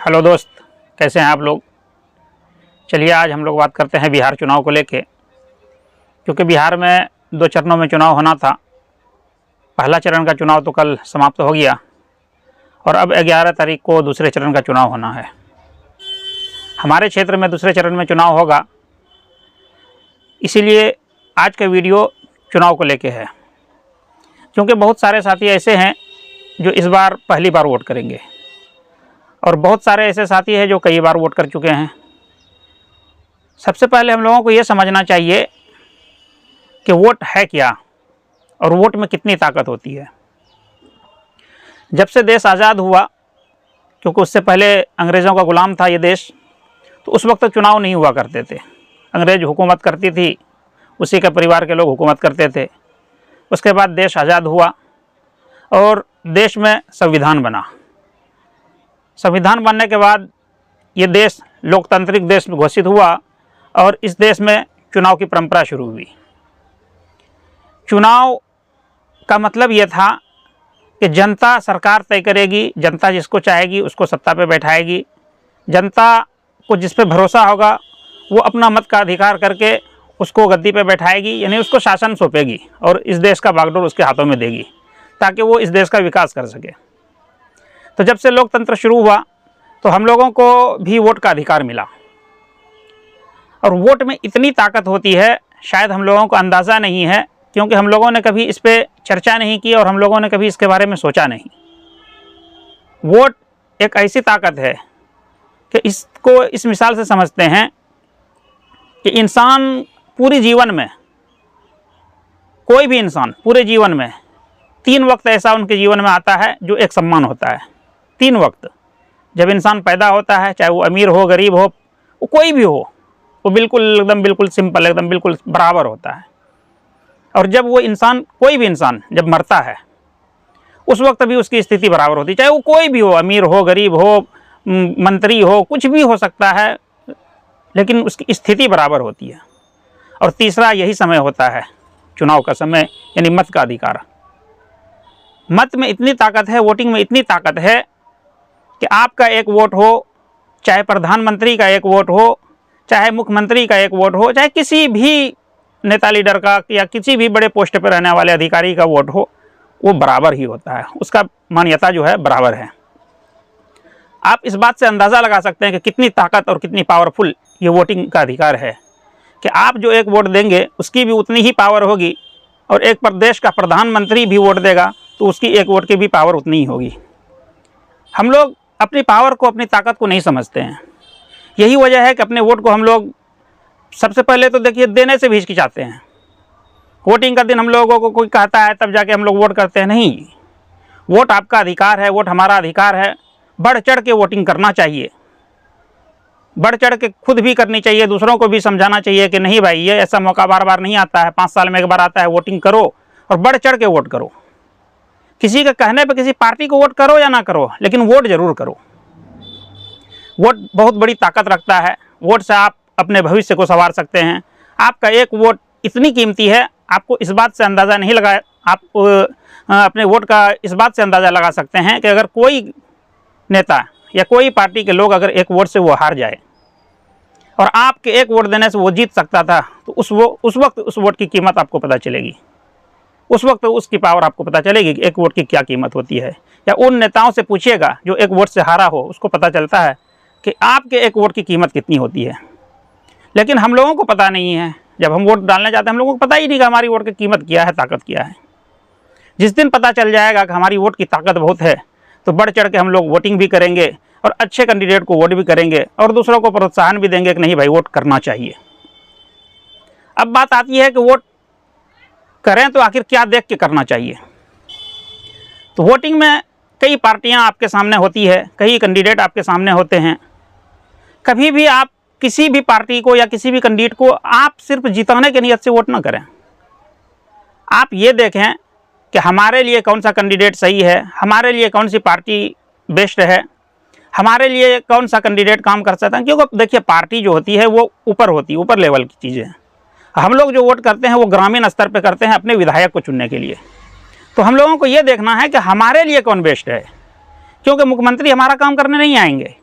Hello दोस्त, कैसे हैं आप लोग। चलिए आज हम लोग बात करते हैं बिहार चुनाव को लेके, क्योंकि बिहार में 2 चरणों में चुनाव होना था। पहला चरण का चुनाव तो कल समाप्त हो गया और अब 11 तारीख को दूसरे चरण का चुनाव होना है। हमारे क्षेत्र में दूसरे चरण में चुनाव होगा, इसीलिए आज का वीडियो चुनाव को लेके है। क्योंकि बहुत सारे साथी ऐसे हैं जो इस बार पहली बार वोट करेंगे और बहुत सारे ऐसे साथी हैं जो कई बार वोट कर चुके हैं। सबसे पहले हम लोगों को ये समझना चाहिए कि वोट है क्या और वोट में कितनी ताकत होती है। जब से देश आज़ाद हुआ, क्योंकि उससे पहले अंग्रेज़ों का गुलाम था ये देश, तो उस वक्त चुनाव नहीं हुआ करते थे। अंग्रेज़ हुकूमत करती थी, उसी के परिवार के लोग हुकूमत करते थे। उसके बाद देश आज़ाद हुआ और देश में संविधान बना। संविधान बनने के बाद ये देश लोकतांत्रिक देश घोषित हुआ और इस देश में चुनाव की परंपरा शुरू हुई। चुनाव का मतलब ये था कि जनता सरकार तय करेगी, जनता जिसको चाहेगी उसको सत्ता पे बैठाएगी। जनता को जिस पे भरोसा होगा वो अपना मत का अधिकार करके उसको गद्दी पे बैठाएगी, यानी उसको शासन सौंपेगी और इस देश का बागडोर उसके हाथों में देगी ताकि वो इस देश का विकास कर सके। तो जब से लोकतंत्र शुरू हुआ तो हम लोगों को भी वोट का अधिकार मिला और वोट में इतनी ताकत होती है, शायद हम लोगों को अंदाज़ा नहीं है, क्योंकि हम लोगों ने कभी इस पर चर्चा नहीं की और हम लोगों ने कभी इसके बारे में सोचा नहीं। वोट एक ऐसी ताकत है कि इसको इस मिसाल से समझते हैं कि इंसान पूरे जीवन में, कोई भी इंसान पूरे जीवन में 3 वक्त ऐसा उनके जीवन में आता है जो एक सम्मान होता है। 3 वक्त जब इंसान पैदा होता है, चाहे वो अमीर हो गरीब हो, वो कोई भी हो, वो बिल्कुल सिंपल, एकदम बिल्कुल बराबर होता है। और जब वो इंसान, कोई भी इंसान जब मरता है उस वक्त भी उसकी स्थिति बराबर होती है, चाहे वो कोई भी हो, अमीर हो गरीब हो, मंत्री हो, कुछ भी हो सकता है, लेकिन उसकी स्थिति बराबर होती है। और तीसरा यही समय होता है चुनाव का समय, यानी मत का अधिकार। मत में इतनी ताकत है, वोटिंग में इतनी ताकत है कि आपका एक वोट हो, चाहे प्रधानमंत्री का एक वोट हो, चाहे मुख्यमंत्री का एक वोट हो, चाहे किसी भी नेता लीडर का या किसी भी बड़े पोस्ट पर रहने वाले अधिकारी का वोट हो, वो बराबर ही होता है, उसका मान्यता जो है बराबर है। आप इस बात से अंदाज़ा लगा सकते हैं कि कितनी ताकत और कितनी पावरफुल ये वोटिंग का अधिकार है कि आप जो एक वोट देंगे उसकी भी उतनी ही पावर होगी और एक प्रदेश का प्रधानमंत्री भी वोट देगा तो उसकी एक वोट की भी पावर उतनी ही होगी। हम लोग अपनी पावर को, अपनी ताकत को नहीं समझते हैं। यही वजह है कि अपने वोट को हम लोग सबसे पहले तो देखिए देने से भी हिचकिचाते हैं। वोटिंग का दिन हम लोगों को कोई कहता है तब जाके हम लोग वोट करते हैं। नहीं, वोट आपका अधिकार है, वोट हमारा अधिकार है। बढ़ चढ़ के वोटिंग करना चाहिए, बढ़ चढ़ के खुद भी करनी चाहिए, दूसरों को भी समझाना चाहिए कि नहीं भाई, ये ऐसा मौका बार बार नहीं आता है, 5 साल में एक बार आता है। वोटिंग करो और बढ़ चढ़ के वोट करो। किसी के कहने पे किसी पार्टी को वोट करो या ना करो, लेकिन वोट ज़रूर करो। वोट बहुत बड़ी ताकत रखता है। वोट से आप अपने भविष्य को संवार सकते हैं। आपका एक वोट इतनी कीमती है, आपको इस बात से अंदाज़ा नहीं लगा, आप अपने वोट का इस बात से अंदाज़ा लगा सकते हैं कि अगर कोई नेता या कोई पार्टी के लोग अगर एक वोट से वो हार जाए और आपके एक वोट देने से वो जीत सकता था, तो उस वक्त उस वोट की कीमत आपको पता चलेगी। उस वक्त उसकी पावर आपको पता चलेगी कि एक वोट की क्या कीमत होती है। या उन नेताओं से पूछिएगा जो एक वोट से हारा हो, उसको पता चलता है कि आपके एक वोट की कीमत कितनी होती है। लेकिन हम लोगों को पता नहीं है। जब हम वोट डालने जाते हैं हम लोगों को पता ही नहीं कि हमारी वोट की कीमत क्या है, ताकत क्या है। जिस दिन पता चल जाएगा कि हमारी वोट की ताकत बहुत है तो बढ़ चढ़ के हम लोग वोटिंग भी करेंगे और अच्छे कैंडिडेट को वोट भी करेंगे और दूसरों को प्रोत्साहन भी देंगे कि नहीं भाई वोट करना चाहिए। अब बात आती है कि वोट करें तो आखिर क्या देख के करना चाहिए। तो वोटिंग में कई पार्टियां आपके सामने होती है, कई कैंडिडेट आपके सामने होते हैं। कभी भी आप किसी भी पार्टी को या किसी भी कैंडिडेट को आप सिर्फ जिताने की नीयत से वोट ना करें। आप ये देखें कि हमारे लिए कौन सा कैंडिडेट सही है, हमारे लिए कौन सी पार्टी बेस्ट है, हमारे लिए कौन सा कैंडिडेट काम कर सकता है। क्योंकि देखिए पार्टी जो होती है वो ऊपर होती है, ऊपर लेवल की चीज़ें हैं। हम लोग जो वोट करते हैं वो ग्रामीण स्तर पे करते हैं अपने विधायक को चुनने के लिए। तो हम लोगों को ये देखना है कि हमारे लिए कौन बेस्ट है, क्योंकि मुख्यमंत्री हमारा काम करने नहीं आएंगे।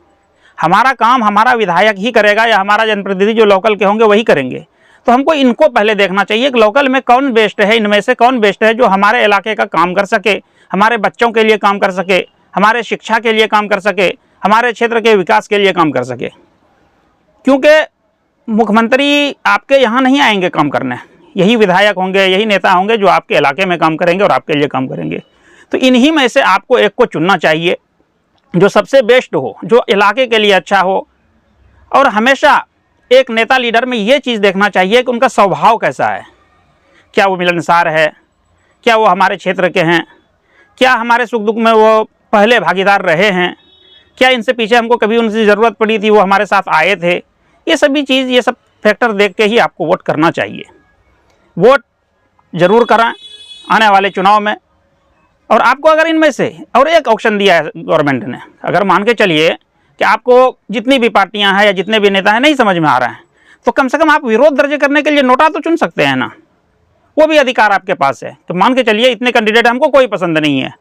हमारा काम हमारा विधायक ही करेगा या हमारा जनप्रतिनिधि जो लोकल के होंगे वही करेंगे। तो हमको इनको पहले देखना चाहिए कि लोकल में कौन बेस्ट है, इनमें से कौन बेस्ट है जो हमारे इलाके का काम कर सके, हमारे बच्चों के लिए काम कर सके, हमारे शिक्षा के लिए काम कर सके, हमारे क्षेत्र के विकास के लिए काम कर सके। क्योंकि मुख्यमंत्री आपके यहाँ नहीं आएंगे काम करने, यही विधायक होंगे, यही नेता होंगे जो आपके इलाके में काम करेंगे और आपके लिए काम करेंगे। तो इन्हीं में से आपको एक को चुनना चाहिए जो सबसे बेस्ट हो, जो इलाके के लिए अच्छा हो। और हमेशा एक नेता लीडर में ये चीज़ देखना चाहिए कि उनका स्वभाव कैसा है, क्या वो मिलनसार है, क्या वो हमारे क्षेत्र के हैं, क्या हमारे सुख दुख में वो पहले भागीदार रहे हैं, क्या इनसे पीछे हमको कभी उनसे ज़रूरत पड़ी थी वो हमारे साथ आए थे। ये सभी चीज़, ये सब फैक्टर देख के ही आपको वोट करना चाहिए। वोट ज़रूर कराएं आने वाले चुनाव में। और आपको अगर इनमें से और एक ऑप्शन दिया है गवर्नमेंट ने, अगर मान के चलिए कि आपको जितनी भी पार्टियां हैं या जितने भी नेता हैं नहीं समझ में आ रहे हैं, तो कम से कम आप विरोध दर्ज करने के लिए नोटा तो चुन सकते हैं ना, वो भी अधिकार आपके पास है। तो मान के चलिए इतने कैंडिडेट हमको कोई पसंद नहीं है,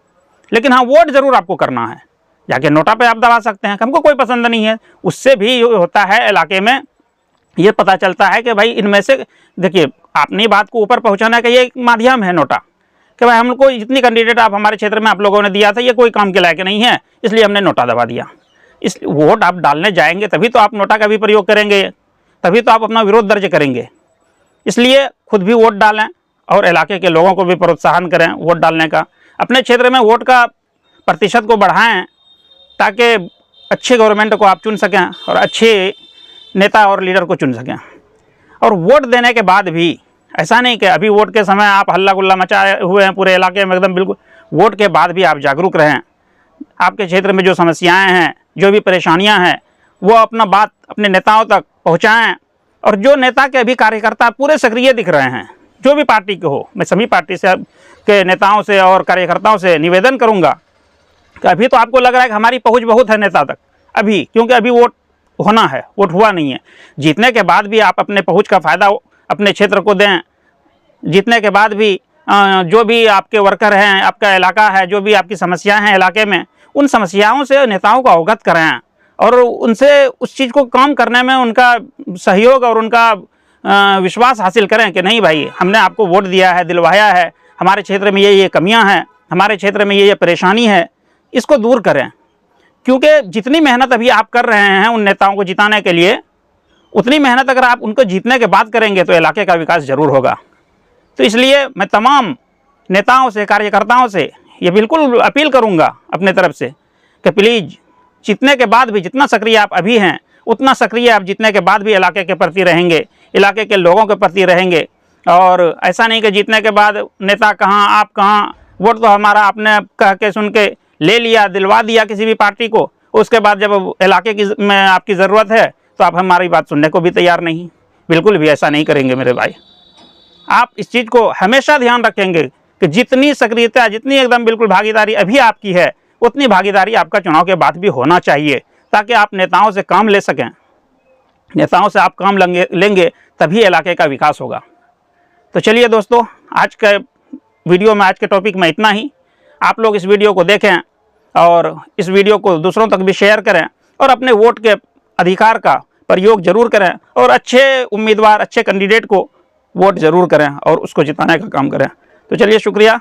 लेकिन हाँ वोट ज़रूर आपको करना है, जाके नोटा पे आप दबा सकते हैं हमको कोई पसंद नहीं है। उससे भी होता है इलाके में ये पता चलता है कि भाई इनमें से, देखिए अपनी बात को ऊपर पहुंचाने का ये एक माध्यम है नोटा, कि भाई हमको जितनी कैंडिडेट आप हमारे क्षेत्र में आप लोगों ने दिया था ये कोई काम के लायक नहीं है, इसलिए हमने नोटा दबा दिया। इस वोट आप डालने जाएंगे तभी तो आप नोटा का भी प्रयोग करेंगे, तभी तो आप अपना विरोध दर्ज करेंगे। इसलिए खुद भी वोट डालें और इलाके के लोगों को भी प्रोत्साहन करें वोट डालने का। अपने क्षेत्र में वोट का प्रतिशत को बढ़ाएं ताकि अच्छे गवर्नमेंट को आप चुन सकें और अच्छे नेता और लीडर को चुन सकें। और वोट देने के बाद भी ऐसा नहीं कि अभी वोट के समय आप हल्ला गुल्ला मचाए हुए हैं पूरे इलाके में एकदम, बिल्कुल वोट के बाद भी आप जागरूक रहें। आपके क्षेत्र में जो समस्याएं हैं, जो भी परेशानियां हैं, वो अपना बात अपने नेताओं तक पहुंचाएं। और जो नेता के अभी कार्यकर्ता पूरे सक्रिय दिख रहे हैं, जो भी पार्टी के हो, मैं सभी पार्टी से के नेताओं से और कार्यकर्ताओं से निवेदन करूंगा कि अभी तो आपको लग रहा है कि हमारी पहुँच बहुत है नेता तक अभी, क्योंकि अभी वोट होना है, वोट हुआ नहीं है। जीतने के बाद भी आप अपने पहुँच का फ़ायदा अपने क्षेत्र को दें। जीतने के बाद भी जो भी आपके वर्कर हैं, आपका इलाका है, जो भी आपकी समस्याएं हैं इलाके में, उन समस्याओं से नेताओं को अवगत कराएं और उनसे उस चीज़ को काम करने में उनका सहयोग और उनका विश्वास हासिल करें कि नहीं भाई हमने आपको वोट दिया है, दिलवाया है, हमारे क्षेत्र में ये कमियां हैं, हमारे क्षेत्र में ये परेशानी है, इसको दूर करें। क्योंकि जितनी मेहनत अभी आप कर रहे हैं उन नेताओं को जिताने के लिए, उतनी मेहनत अगर आप उनको जीतने के बाद करेंगे तो इलाके का विकास ज़रूर होगा। तो इसलिए मैं तमाम नेताओं से, कार्यकर्ताओं से ये बिल्कुल अपील करूंगा अपने तरफ से कि प्लीज़ जीतने के बाद भी जितना सक्रिय आप अभी हैं उतना सक्रिय आप जीतने के बाद भी इलाके के प्रति रहेंगे, इलाके के लोगों के प्रति रहेंगे। और ऐसा नहीं कि जीतने के बाद नेता कहाँ आप कहाँ, वोट तो हमारा आपने कह के सुन के ले लिया, दिलवा दिया किसी भी पार्टी को, उसके बाद जब इलाके की में आपकी ज़रूरत है तो आप हमारी बात सुनने को भी तैयार नहीं। बिल्कुल भी ऐसा नहीं करेंगे मेरे भाई। आप इस चीज़ को हमेशा ध्यान रखेंगे कि जितनी सक्रियता, जितनी एकदम बिल्कुल भागीदारी अभी आपकी है, उतनी भागीदारी आपका चुनाव के बाद भी होना चाहिए, ताकि आप नेताओं से काम ले सकें। नेताओं से आप काम लेंगे तभी इलाके का विकास होगा। तो चलिए दोस्तों, आज के वीडियो में, आज के टॉपिक में इतना ही। आप लोग इस वीडियो को देखें और इस वीडियो को दूसरों तक भी शेयर करें और अपने वोट के अधिकार का प्रयोग जरूर करें और अच्छे उम्मीदवार, अच्छे कैंडिडेट को वोट ज़रूर करें और उसको जिताने का काम करें। तो चलिए, शुक्रिया।